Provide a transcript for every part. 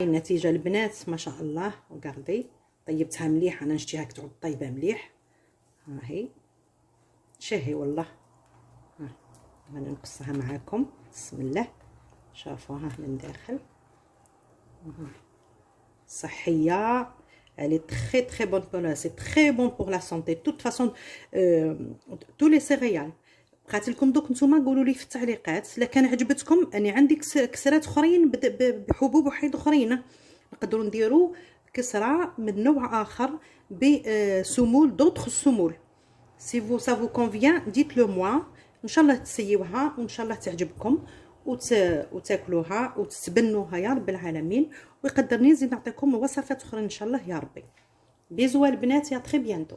النتيجه البنات ما شاء الله. وغاردي طيبتها مليح، انا نشتيها كتعود طيبه مليح. ها هي شهي والله. ها انا نقصها معاكم. بسم الله. شافوها من داخل صحيه. Elle est très très bonne pour la, c'est très bon pour la santé. De toute façon, tous les céréales. بقات لكم دوك نتوما قولوا لي في التعليقات الا كان عجبتكم. اني عندي كسرات اخرين بحبوب وحيد اخرين، نقدروا نديروا كسره من نوع اخر بسمول دوطخ السمول. سي فو سا فو كونفيان ديت لو موا، ان شاء الله تسيوها وان شاء الله تعجبكم وتاكلوها وتتبنوها يا رب العالمين. ويقدرني نزيد نعطيكم وصفات اخرى ان شاء الله يا ربي. بيزوا البنات، يا تري بيانتو.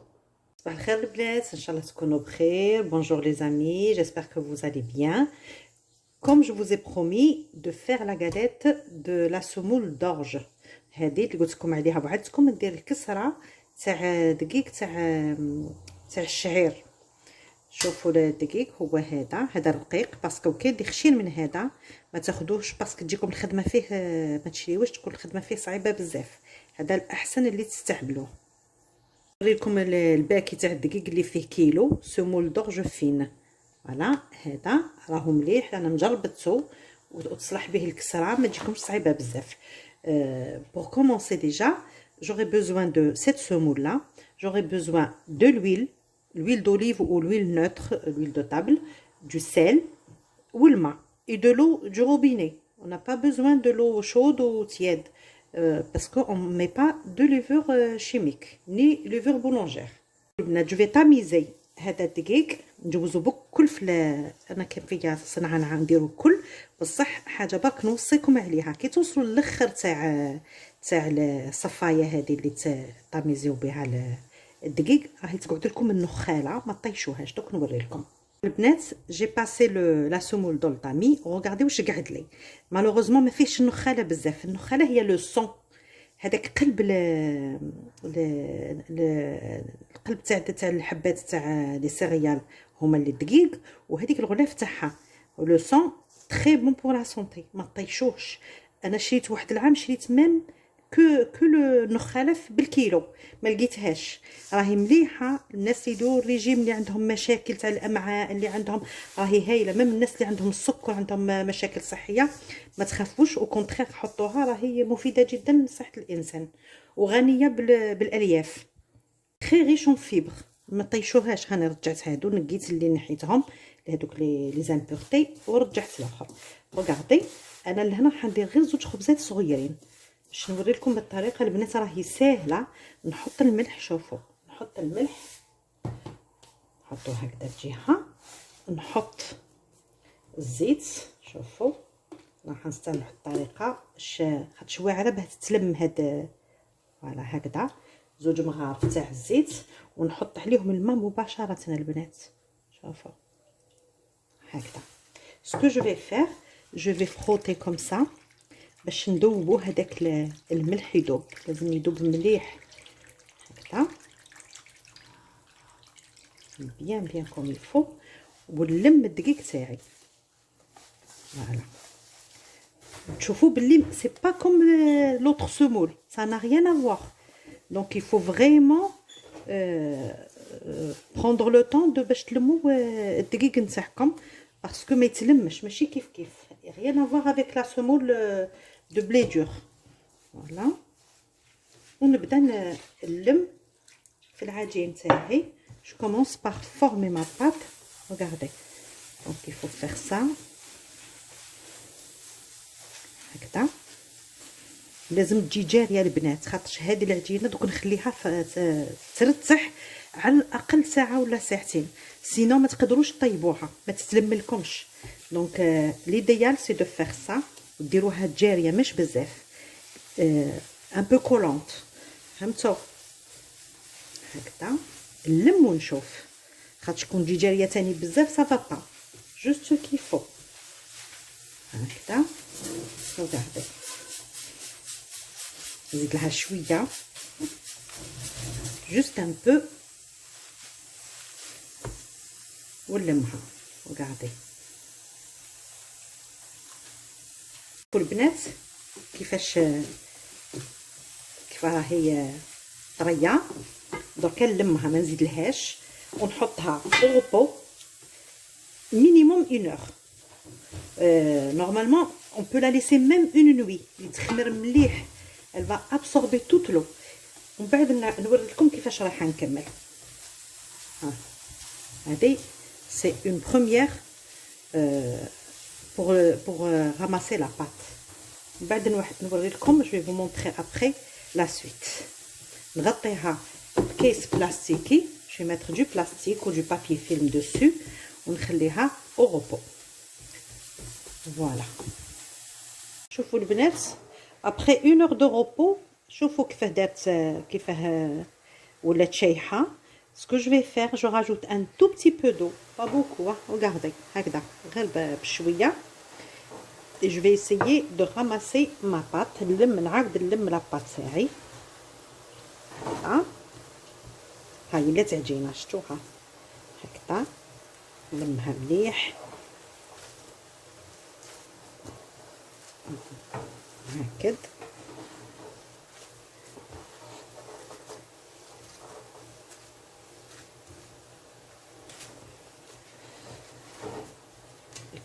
صباح الخير البنات، ان شاء الله تكونوا بخير. Bonjour les amis, j'espère que vous allez bien. Comme je vous ai promis de faire la galette de la semoule d'orge. هذه اللي قلت لكم عليها وعدتكم ندير الكسره تاع دقيق تاع الشعير. شوفوا الدقيق هو هذا رقيق، باسكو كاين اللي خشين من هذا ما تاخذوش، باسكو تجيكم الخدمه فيه ما تشريوش، تكون الخدمه فيه صعيبه بزاف. هذا الاحسن اللي تستعملوه. نوريكم الباكي تاع الدقيق اللي فيه كيلو سمول دورج فين. فوالا هذا راهو مليح، انا مجربته وتصلح به الكسره ما تجيكمش صعيبه بزاف. pour commencer déjà j'aurai besoin de cette semoule là, j'aurai besoin de l'huile d'olive ou l'huile neutre, l'huile de table, du sel ou le ma et de l'eau du robinet. On n'a pas besoin de l'eau chaude ou tiède. Parce qu'on ne met pas de levure chimique ni levure boulangère. Je vais tamiser هذا الدقيق نجوزو بكل في انا كان فيا صنعه نديرو الكل، بصح حاجه برك نوصيكم عليها كي توصلوا للاخر تاع الصفايه هذه اللي تاميزيو بها الدقيق راهي تقعد لكم النخاله ما طيشوهاش. دوك نوري لكم البنات. جي باسي لا سومول دو الطامي. وغاردي واش قعد لي مالوغوزمون ما فيهش النخاله بزاف. النخاله هي لو سون، هذاك قلب القلب تاع الحبات تاع لي سيريال هما اللي الدقيق، وهذيك الغلاف تاعها لو سون تري بون بور لا سونتي ما طيشوهش. انا شريت واحد العام شريت ميم كو النخاله بالكيلو ما لقيتهاش. راهي مليحه الناس اللي يديروا الريجيم، اللي عندهم مشاكل تاع الامعاء، اللي عندهم راهي هايله. ميم الناس اللي عندهم السكر عندهم مشاكل صحيه ما تخافوش، او كونترير حطوها راهي مفيده جدا لصحه الانسان وغنيه بالالياف. تري ريش اون فيبر ما طيشوهاش. هاني رجعت هادو نقيت اللي نحيتهم هادوك لي زامبورتي ورجعت الاخر. رغاردي انا لهنا حندير غير زوج خبزات صغيرين باش نوري لكم بالطريقه البنات راهي ساهله. نحط الملح، شوفوا نحط الملح نحطوه هكذا بجهه، نحط الزيت شوفوا راح نستعمل واحد الطريقه باش خاطش واعره باه تتلم هاد فوالا هكذا. زوج مغارف تاع الزيت ونحط عليهم الماء مباشره البنات. شوفوا هكذا. سكو جو في فير جو في فروتي كوم سا باش ندوبو هذاك الملح يذوب. لازم يذوب مليح هكذا بيان كوم يفو. ونلم الدقيق تاعي فوالا. تشوفوا باللي سي با كوم لوطر سمول ça n'a rien à voir. donc il faut vraiment prendre le temps de باش تلموا الدقيق نتاعكم باسكو ما يتلمش ماشي كيف rien à voir avec la semoule de blé dur. voilà. ونبدا نلم في العجين تاعي. je commence par former ma pâte. regardez donc il faut faire ça هكذا. لازم تجي جاريه البنات خاطرش هذه العجينه دوك نخليها ترتاح على الاقل ساعه ولا ساعتين، سينو ما تقدروش طيبوها ما تتلملكمش. دونك ليديال سي دو فير سا وديروها جاريه مش بزاف ان بو كولونت. فهمتوا هكذا نلم ونشوف خاطش كون تجي جاريه تاني بزاف صافا با جوست كيفو هكذا. وغادي نزيد لها شويه جوست ان بو ونلمها. وغادي البنات كيفاش شوفوا راهي طريه. دركا نلمها ما نزيدلهاش ونحطها au repos minimum 1 heure. Normalement on peut la laisser même une nuit تخمر مليح. elle va absorber toute l'eau. ومن بعد نوري لكم كيفاش راح نكمل. ها هذه c'est une première pour ramasser la pâte. من بعد نوري لكم. je vais vous montrer après la suite. نغطيها بكيس بلاستيكي. je vais mettre du plastique ou du papier film dessus ونخليها au repos. voilà. شوفوا البنات après 1 heure de repos شوفوا كيفاه دارت كيفاه ولات شايحه. ce que je vais faire je rajoute un tout petit peu d'eau pas beaucoup. regardez هكذا غير بشويه. et je vais essayer de ramasser ma pâte. نعاود نلم لا بات تاعي. هاي ولات عجينه شفتوها هكذا. نلمها مليح هكذا.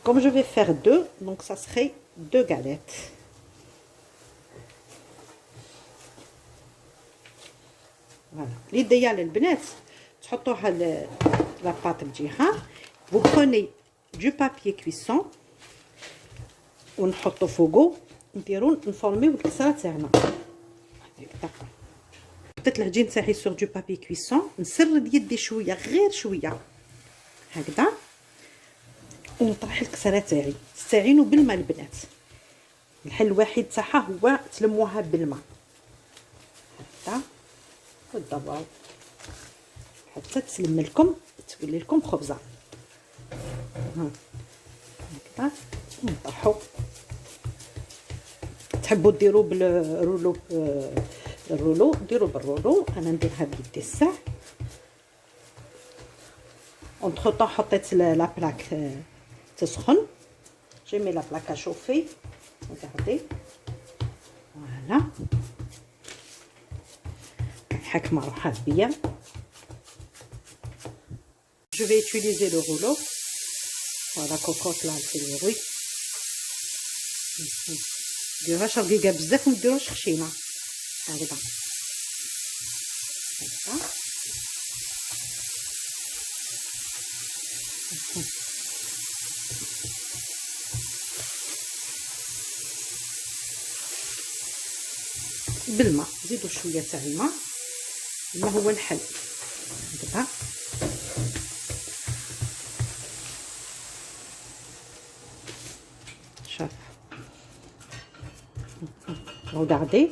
comme je vais faire 2 donc ça serait 2 galettes. voilà. l'idéal البنات تحطوها la pâte بجهه. vous prenez du papier cuisson ونحطو فوقو نديرو نفورميو الكسره تاعنا هكذا. حطيت العجين تاعي سور دو بابي كويسون. نسرد يدي شويه غير شويه هكذا ونطرح الكسره تاعي. استعينوا بالماء البنات. الحل الوحيد تاعها هو تلموها بالماء هكذا وتدوروا حتى تسلم لكم تولي لكم خبزه هكذا. نطرحوا. تحبوا ديروا بالرولو الرولو ديروا بالرولو. انا نديرها بيدي الساع. اونتر طون حطيت لا بلاك تسخن. جي مي لا بلاك اشوفي. regardez voilà. حكمه روحها بيا. je vais utiliser le rouleau. voilà cocotte là في الوي. ديروهاش رقيقه بزاف وما ديروهاش خشينه هكذا هكذا. بالماء زيدوا شويه تاع الماء. الماء هو الحل هكذا. شوف regardez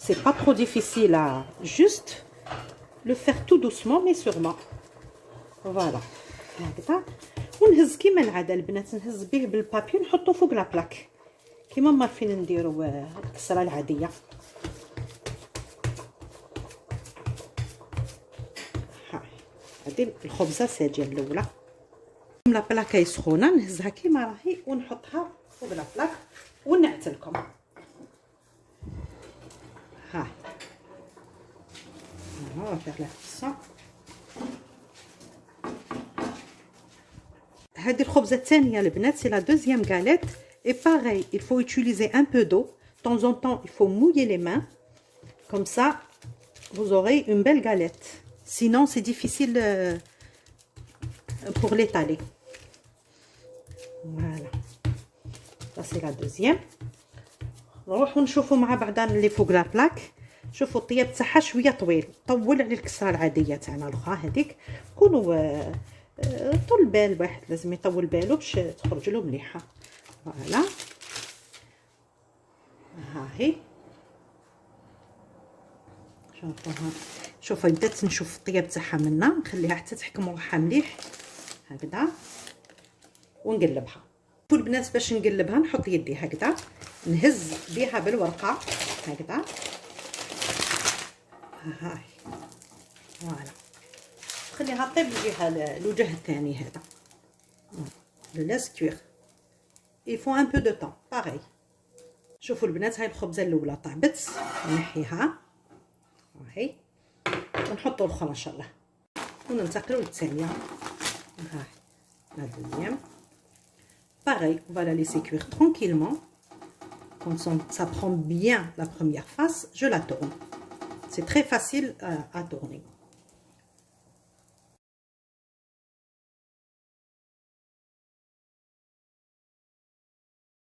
c'est pas trop difficile à juste le faire tout doucement mais sûrement. voilà هكذا. ونهز كيما العاده البنات نهز به بالبابي نحطو فوق لا بلاك كيما ما عارفين نديرو الكسره العاديه. هذه الخبزه ساجيه الاولى. لا بلاكه سخونه نهزها كيما راهي ونحطها فوق لا بلاك ونعتلكم. ها on va faire la cuisson. هذه الخبزه الثانيه البنات c'est la deuxième galette et pareil il faut utiliser un peu d'eau. De temps en temps il faut mouiller les mains comme ça vous aurez une belle galette. sinon c'est difficile pour l'étaler. voilà ça c'est la deuxième. نروحو نشوفو مع بعضنا اللي فوق لا بلاك. شوفوا الطياب تاعها شويه طويل طول على الكسره العاديه تاعنا الاخرى هذيك. كونوا طول بال واحد لازم يطول بالو باش تخرج له مليحه. فوالا ها هي شوفوها. شوفوا بدات نشوف الطياب تاعها منا. نخليها حتى تحكم روحها مليح هكذا ونقلبها. البنات باش نقلبها نحط يدي هكذا نهز بها بالورقه هكذا. هاي فوالا خليها طيب الوجه الثاني هذا. le laisse cuire il faut un peu de temps pareil. شوفوا البنات هاي الخبزه الاولى طابت نحيها هاي ونحطوا الاخرى ان شاء الله وننتقلوا للثانيه. ها la deuxième. Pareil, on va la laisser cuire tranquillement. Quand ça prend bien la première face, je la tourne. C'est très facile à tourner.